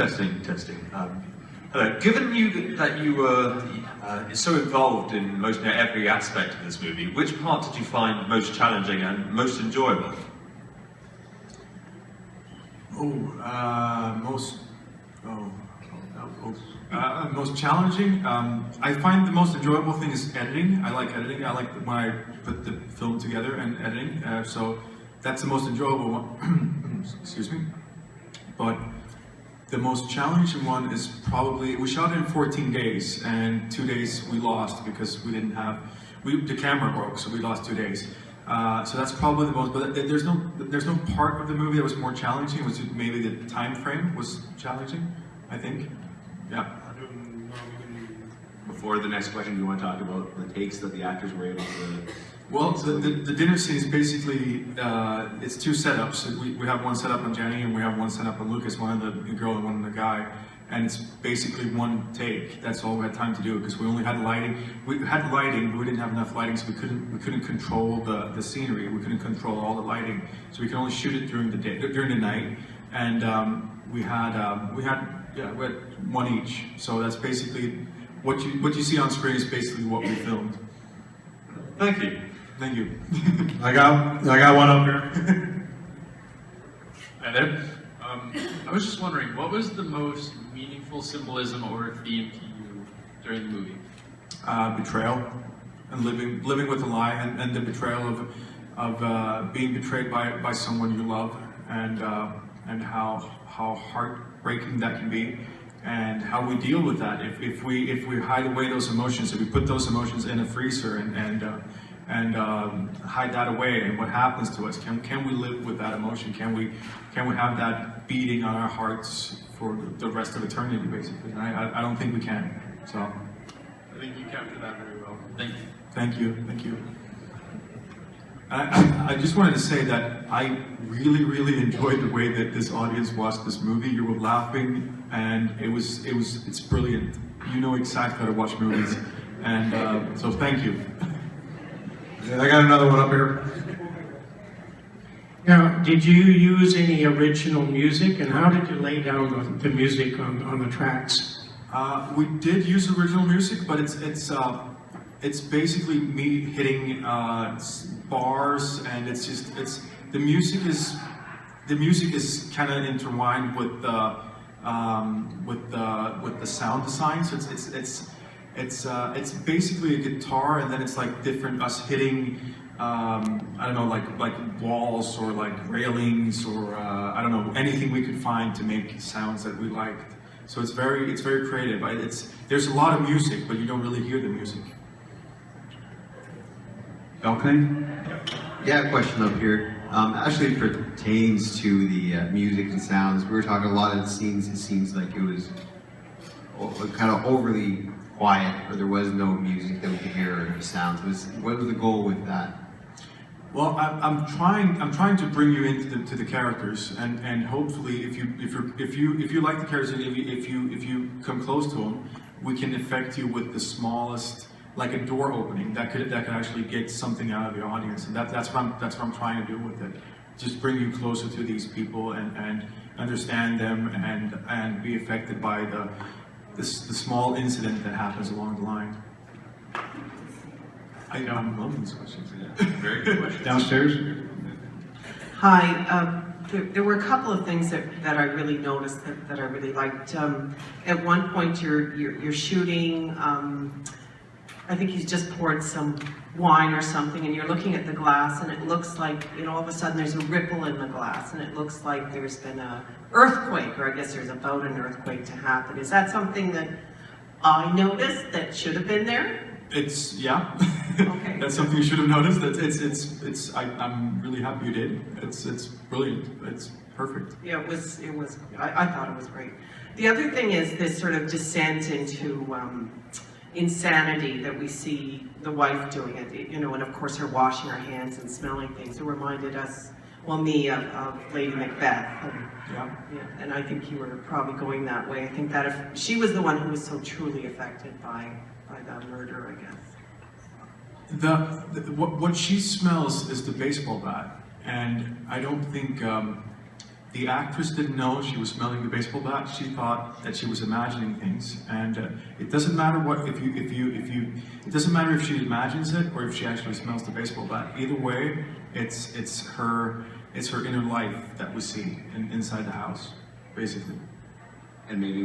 Testing, testing. Hello. Given that you were so involved in most every aspect of this movie, which part did you find most challenging and most enjoyable? Most challenging. I find the most enjoyable thing is editing. I like editing. I like when I put the film together and editing. So that's the most enjoyable one. Excuse me. But the most challenging one is probably, we shot it in 14 days, and 2 days we lost because we didn't have, the camera broke, so we lost 2 days. So that's probably the most, but there's no part of the movie that was more challenging. It was maybe the time frame was challenging, I think. Yeah. Before the next question, do you want to talk about the takes that the actors were able to... Well, the dinner scene is basically, it's two setups. We have one setup on Jenny and we have one setup on Lucas, one on the girl and one on the guy. And it's basically one take. That's all we had time to do because we only had lighting. We had lighting, but we didn't have enough lighting, so we couldn't control the scenery. We couldn't control all the lighting, so we could only shoot it during the day, during the night. And we had one each. So that's basically what you see on screen is basically what we filmed. Thank you. Thank you. I got one up here. Hi there. I was just wondering, what was the most meaningful symbolism or theme to you during the movie? Betrayal, and living with a lie, and the betrayal of being betrayed by someone you love, and how heartbreaking that can be, and how we deal with that. If we hide away those emotions, if we put those emotions in a freezer and hide that away, and what happens to us? Can we live with that emotion? Can we have that beating on our hearts for the rest of eternity, basically? And I don't think we can. So I think you captured that very well. Thank you. thank you, thank you. I just wanted to say that I really enjoyed the way that this audience watched this movie. You were laughing, and it's brilliant. You know exactly how to watch movies, and so thank you. I got another one up here. Now, did you use any original music, and how did you lay down the music on the tracks? We did use original music, but it's basically me hitting bars, and the music is kind of intertwined with the sound design. So it's basically a guitar, and then it's like different us hitting I don't know, like walls or like railings or I don't know, anything we could find to make sounds that we liked. So it's very creative. There's a lot of music, but you don't really hear the music. Balcony? Yeah, a question up here. Actually pertains to the music and sounds. We were talking a lot of the scenes, it seems like it was kind of overly quiet, or there was no music that we could hear or sounds. What was the goal with that? Well, I'm trying to bring you into the characters, and hopefully, if you like the characters, and if you come close to them, we can affect you with the smallest, like a door opening that could actually get something out of the audience, and that's what I'm trying to do with it. Just bring you closer to these people and understand them and be affected by the small incident that happens along the line. I'm loving these questions. Yeah. Very good question. Downstairs. Hi. There were a couple of things that I really noticed that I really liked. At one point, you're shooting. I think he's just poured some wine or something, and you're looking at the glass, and it looks like, all of a sudden there's a ripple in the glass, and it looks like there's been an earthquake, or I guess there's about an earthquake to happen. Is that something that I noticed that should have been there? Yeah. Okay. That's something you should have noticed. I'm really happy you did. It's brilliant. It's perfect. Yeah, it was. I thought it was great. The other thing is this sort of descent into insanity that we see the wife doing it, and of course her washing her hands and smelling things. It reminded us, me, of Lady Macbeth. And I think you were probably going that way. I think that if she was the one who was so truly affected by the murder, I guess. What she smells is the baseball bat, and I don't think the actress didn't know she was smelling the baseball bat. She thought that she was imagining things, and it doesn't matter what it doesn't matter if she imagines it or if she actually smells the baseball bat. Either way, it's her inner life that we see inside the house, basically. And maybe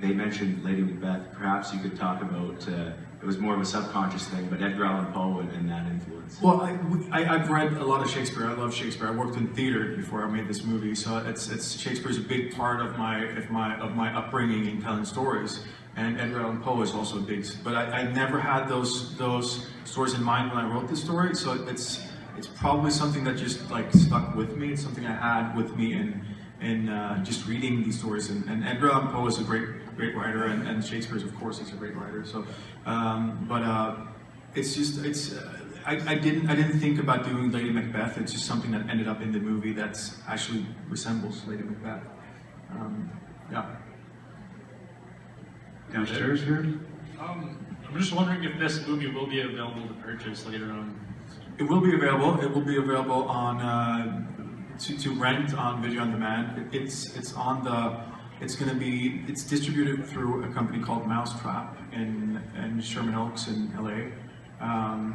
they mentioned Lady Macbeth. Perhaps you could talk about it was more of a subconscious thing, but Edgar Allan Poe and that influence. Well, I've read a lot of Shakespeare. I love Shakespeare. I worked in theater before I made this movie, so it's Shakespeare's a big part of my upbringing in telling stories. And Edgar Allan Poe is also a big. But I never had those stories in mind when I wrote this story. So it's probably something that just like stuck with me. It's something I had with me in just reading these stories. And Edgar Allan Poe is a great writer, and Shakespeare, of course, is a great writer. So, I didn't think about doing Lady Macbeth. It's just something that ended up in the movie that actually resembles Lady Macbeth. Yeah. Downstairs here? I'm just wondering if this movie will be available to purchase later on. It will be available. It will be available on to rent on video on demand. It's distributed through a company called Mousetrap in Sherman Oaks in LA.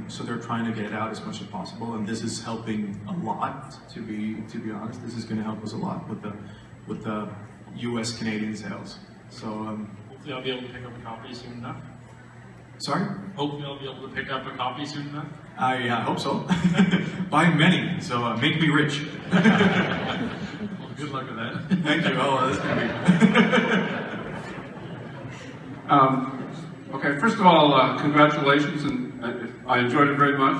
So they're trying to get it out as much as possible, and this is helping a lot. To be honest, this is going to help us a lot with the U.S. Canadian sales. So hopefully I'll be able to pick up a copy soon enough. sorry. Hopefully I'll be able to pick up a copy soon enough. I hope so. Buy many, so make me rich. Well, good luck with that. Thank you. Oh, that's gonna be. Okay, first of all, congratulations, and I enjoyed it very much.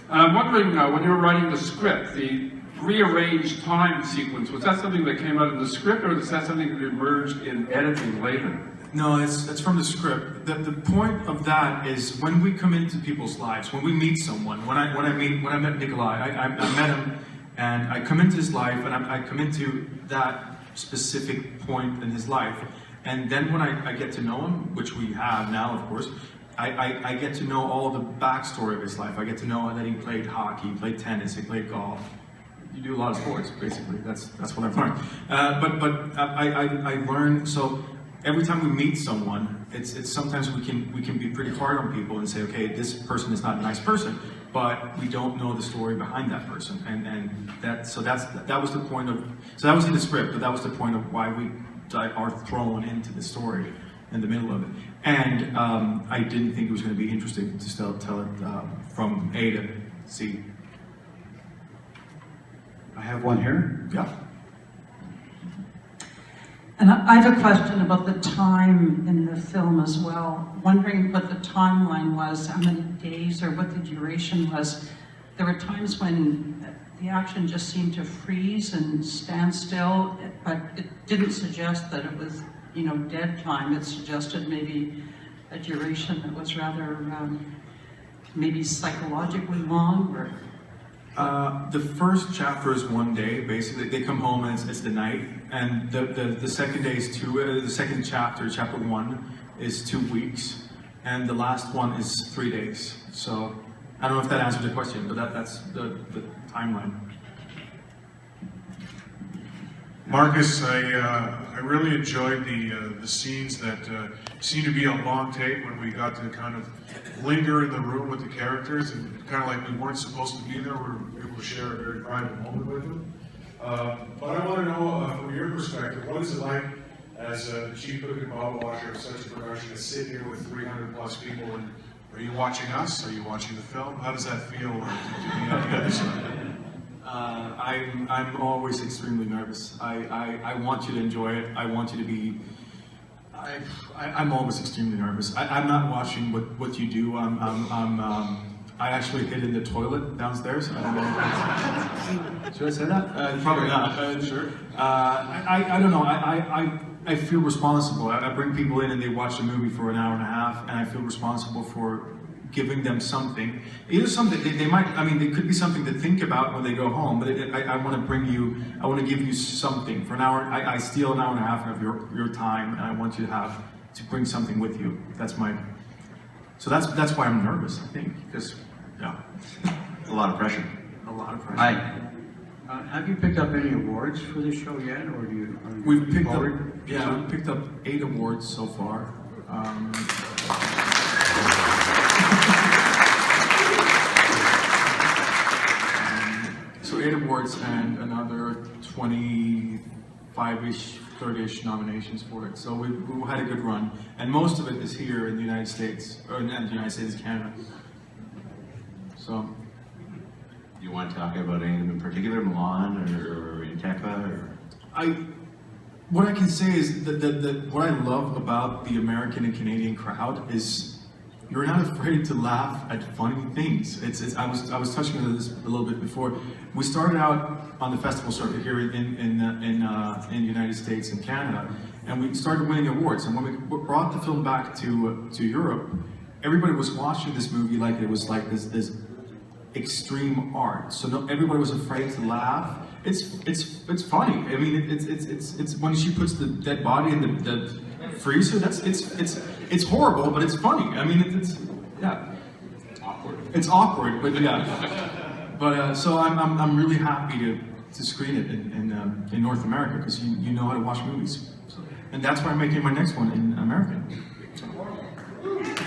And I'm wondering, when you were writing the script, the rearranged time sequence, was that something that came out in the script, or is that something that emerged in editing later? No, it's from the script. The point of that is when we come into people's lives, when we meet someone. When I met Nikolai, I met him, and I come into his life, and I come into that specific point in his life, and then when I get to know him, which we have now, of course, I get to know all the backstory of his life. I get to know that he played hockey, he played tennis, he played golf. You do a lot of sports, basically. That's what I've learned. But I learned, so every time we meet someone, it's sometimes we can be pretty hard on people and say, okay, this person is not a nice person, but we don't know the story behind that person, and that was the point of, so that was in the script, but that was the point of why we are thrown into the story in the middle of it. And I didn't think it was going to be interesting to still tell it from A to Z. I have one here. Yeah. And I have a question about the time in the film as well. Wondering what the timeline was, how many days or what the duration was. There were times when the action just seemed to freeze and stand still, but it didn't suggest that it was, dead time. It suggested maybe a duration that was rather maybe psychologically long, or... The first chapter is 1 day, basically. They come home and it's the night, and the second day is the second chapter, chapter 1, is 2 weeks, and the last one is 3 days. So I don't know if that answers the question, but that's the timeline. Marcus, I really enjoyed the scenes that seemed to be on long tape when we got to kind of linger in the room with the characters, and kind of like we weren't supposed to be there, we were able to share a very private moment with them. But I want to know, from your perspective, what is it like as the chief cook and bottle washer of such a production to sit here with 300 plus people? And are you watching us? Are you watching the film? How does that feel to be on the other side? I'm always extremely nervous. I want you to enjoy it. I want you to be. I'm always extremely nervous. I'm not watching what you do. I actually hid in the toilet downstairs. Should I say that? Probably not. Sure. I don't know. I feel responsible. I bring people in and they watch the movie for an hour and a half, and I feel responsible for giving them something. Either something they might. I mean, it could be something to think about when they go home. But I want to bring you. I want to give you something for an hour. I steal an hour and a half of your time, and I want you to bring something with you. That's my. So that's why I'm nervous. I think because yeah. A lot of pressure. A lot of pressure. Hi. Have you picked up any awards for this show yet, or do you? Are you We've picked up, forward? yeah, we've picked up 8 awards so far. So 8 awards and another 25-ish, 30-ish nominations for it. So we had a good run, and most of it is here in the United States, or not the United States, Canada. So. Do you want to talk about anything in particular, Milan or Intepa? Or? What I can say is that what I love about the American and Canadian crowd is you're not afraid to laugh at funny things. I was touching on this a little bit before. We started out on the festival circuit here in the United States and Canada, and we started winning awards. And when we brought the film back to Europe, everybody was watching this movie like it was like this extreme art. So everybody was afraid to laugh. It's funny. I mean, it's when she puts the dead body in the freezer. It's horrible, but it's funny. I mean, it's yeah. Awkward. It's awkward, but yeah. But so I'm really happy to screen it in North America because you know how to watch movies, and that's why I'm making my next one in American.